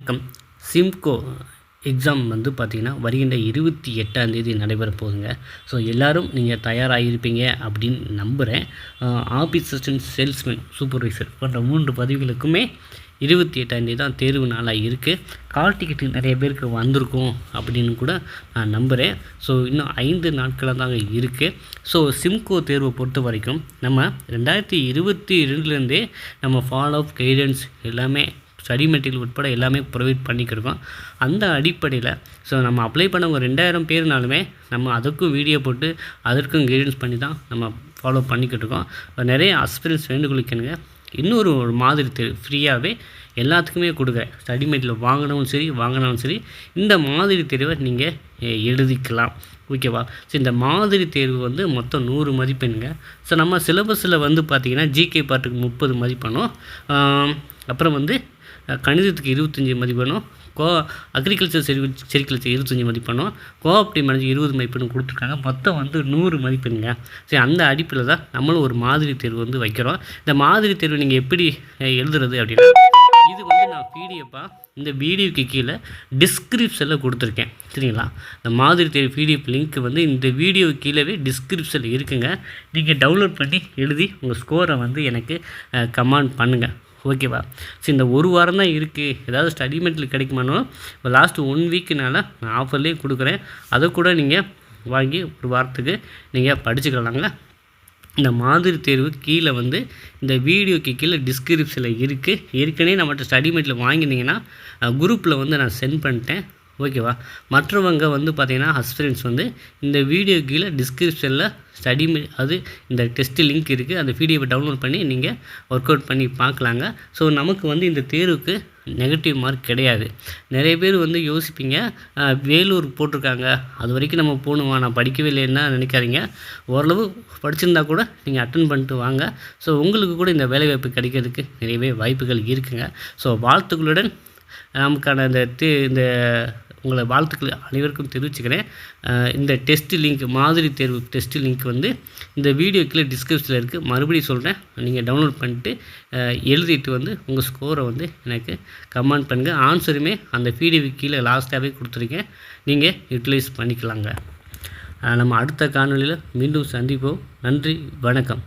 வணக்கம். Simcoe exam வந்து பார்த்திங்கன்னா வருகின்ற 28ஆம் தேதி நடைபெற போகுதுங்க. ஸோ எல்லோரும் நீங்கள் தயாராகியிருப்பீங்க அப்படின்னு நம்புகிறேன். ஆஃபீஸ் அசிஸ்டன்ட், சேல்ஸ்மேன், சூப்பர்வைசர் போன்ற 3 பதவிகளுக்குமே 28ஆம் தேதி தான் தேர்வு நாளாக இருக்குது. கால் டிக்கெட்டு நிறைய பேருக்கு வந்திருக்கும் அப்படின்னு கூட நான் நம்புகிறேன். ஸோ இன்னும் 5 நாட்களாக தாங்க இருக்குது. ஸோ சிம்கோ தேர்வை பொறுத்த வரைக்கும் நம்ம 2022லேருந்தே நம்ம ஃபாலோ அப் கைடன்ஸ் எல்லாமே ஸ்டடி மெட்டீரியல் உட்பட எல்லாமே ப்ரொவைட் பண்ணிக்கிருக்கோம். அந்த அடிப்படையில் ஸோ நம்ம அப்ளை பண்ண ஒரு 2000 பேர்னாலுமே நம்ம அதுக்கும் வீடியோ போட்டு அதற்கும் கைடன்ஸ் பண்ணி தான் நம்ம ஃபாலோ பண்ணிக்கிட்டு இருக்கோம். நிறைய அஸ்பிரன்ஸ் வேண்டுகோளுக்குனுங்க இன்னொரு மாதிரி தேர்வு ஃப்ரீயாகவே எல்லாத்துக்குமே கொடுங்க. ஸ்டடி மெட்டீரியல் வாங்கினாலும் சரி இந்த மாதிரி தேர்வை நீங்கள் எழுதிக்கலாம். ஓகேவா? ஸோ இந்த மாதிரி தேர்வு வந்து மொத்தம் 100 மதிப்பெண்ணுங்க. ஸோ நம்ம சிலபஸில் வந்து பார்த்திங்கன்னா ஜிகே பார்ட்டுக்கு 30 மதிப்பெண்ணும், அப்புறம் வந்து கணிதத்துக்கு 25 மதிப்பெண்ணும், அக்ரிகல்ச்சர் செரிகல்ச்சர் 25 மதிப்பெண்ணும், கோஆப்டிவ் மேனேஜ் 20 மதிப்பெண்ணும் கொடுத்துருக்காங்க. மொத்தம் வந்து 100 மதிப்பெண்ணுங்க. சரி, அந்த அடிப்பில் தான் நம்மளும் ஒரு மாதிரி தேர்வு வந்து வைக்கிறோம். இந்த மாதிரி தேர்வு நீங்கள் எப்படி எழுதுறது அப்படின்னா, இது வந்து நான் பிடிஎஃபாக இந்த வீடியோக்கு கீழே டிஸ்கிரிப்ஷனில் கொடுத்துருக்கேன். சரிங்களா? இந்த மாதிரி தேர்வு பிடிஎஃப் லிங்க் வந்து இந்த வீடியோ கீழே டிஸ்கிரிப்ஷனில் இருக்குங்க. நீங்கள் டவுன்லோட் பண்ணி எழுதி உங்கள் ஸ்கோரை வந்து எனக்கு கமெண்ட் பண்ணுங்கள். ஓகேவா? ஸோ இந்த ஒரு வாரம் தான் இருக்குது. ஏதாவது ஸ்டடி மெட்டீரியல் கிடைக்குமானாலும் இப்போ லாஸ்ட்டு 1 வீக்குனால நான் ஆஃபர்லேயே கொடுக்குறேன். அதை கூட நீங்கள் வாங்கி ஒரு வாரத்துக்கு நீங்கள் படிச்சுக்கலாங்க. இந்த மாதிரி தேர்வு கீழே வந்து இந்த வீடியோக்கு கீழே டிஸ்கிரிப்ஷனில் இருக்குது. ஏற்கனவே நம்மகிட்ட ஸ்டடி மெட்டீரியல் வாங்கினீங்கன்னா குரூப்பில் வந்து நான் சென்ட் பண்ணிட்டேன். ஓகேவா? மற்றவங்க வந்து பார்த்திங்கன்னா அஸ்பிரன்ட்ஸ் வந்து இந்த வீடியோ கீழே டிஸ்கிரிப்ஷனில் அது இந்த டெஸ்ட் லிங்க் இருக்குது. அந்த பிடிஎஃப் டவுன்லோட் பண்ணி நீங்கள் ஒர்க் அவுட் பண்ணி பார்க்கலாங்க. ஸோ நமக்கு வந்து இந்த தேர்வுக்கு நெகட்டிவ் மார்க் கிடையாது. நிறைய பேர் வந்து யோசிப்பீங்க, வேலூர் போட்டிருக்காங்க, அது வரைக்கும் நம்ம போகணுமா, நான் படிக்கவே இல்லைன்னா நினைக்காதீங்க. ஓரளவு படிச்சிருந்தா கூட நீங்கள் அட்டன் பண்ணிட்டு வாங்க. ஸோ உங்களுக்கு கூட இந்த வேலைவாய்ப்பு கிடைக்கிறதுக்கு நிறையவே வாய்ப்புகள் இருக்குங்க. ஸோ வாழ்த்துக்களுடன் நமக்கான இந்த உங்களை வாழ்த்துக்கள் அனைவருக்கும் தெரிவிச்சுக்கிறேன். இந்த டெஸ்ட் லிங்க், மாதிரி தேர்வு டெஸ்ட் லிங்க் வந்து இந்த வீடியோ கீழே டிஸ்கிரிப்ஷனில் இருக்குது. மறுபடியும் சொல்கிறேன், நீங்கள் டவுன்லோட் பண்ணிட்டு எழுதிட்டு வந்து உங்கள் ஸ்கோரை வந்து எனக்கு கமெண்ட் பண்ணுங்கள். ஆன்சருமே அந்த பிடிஎஃப் கீழே லாஸ்ட்டாகவே கொடுத்துருக்கேன், நீங்கள் யூட்டிலைஸ் பண்ணிக்கலாங்க. நம்ம அடுத்த காணொலியில் மீண்டும் சந்திப்போம். நன்றி, வணக்கம்.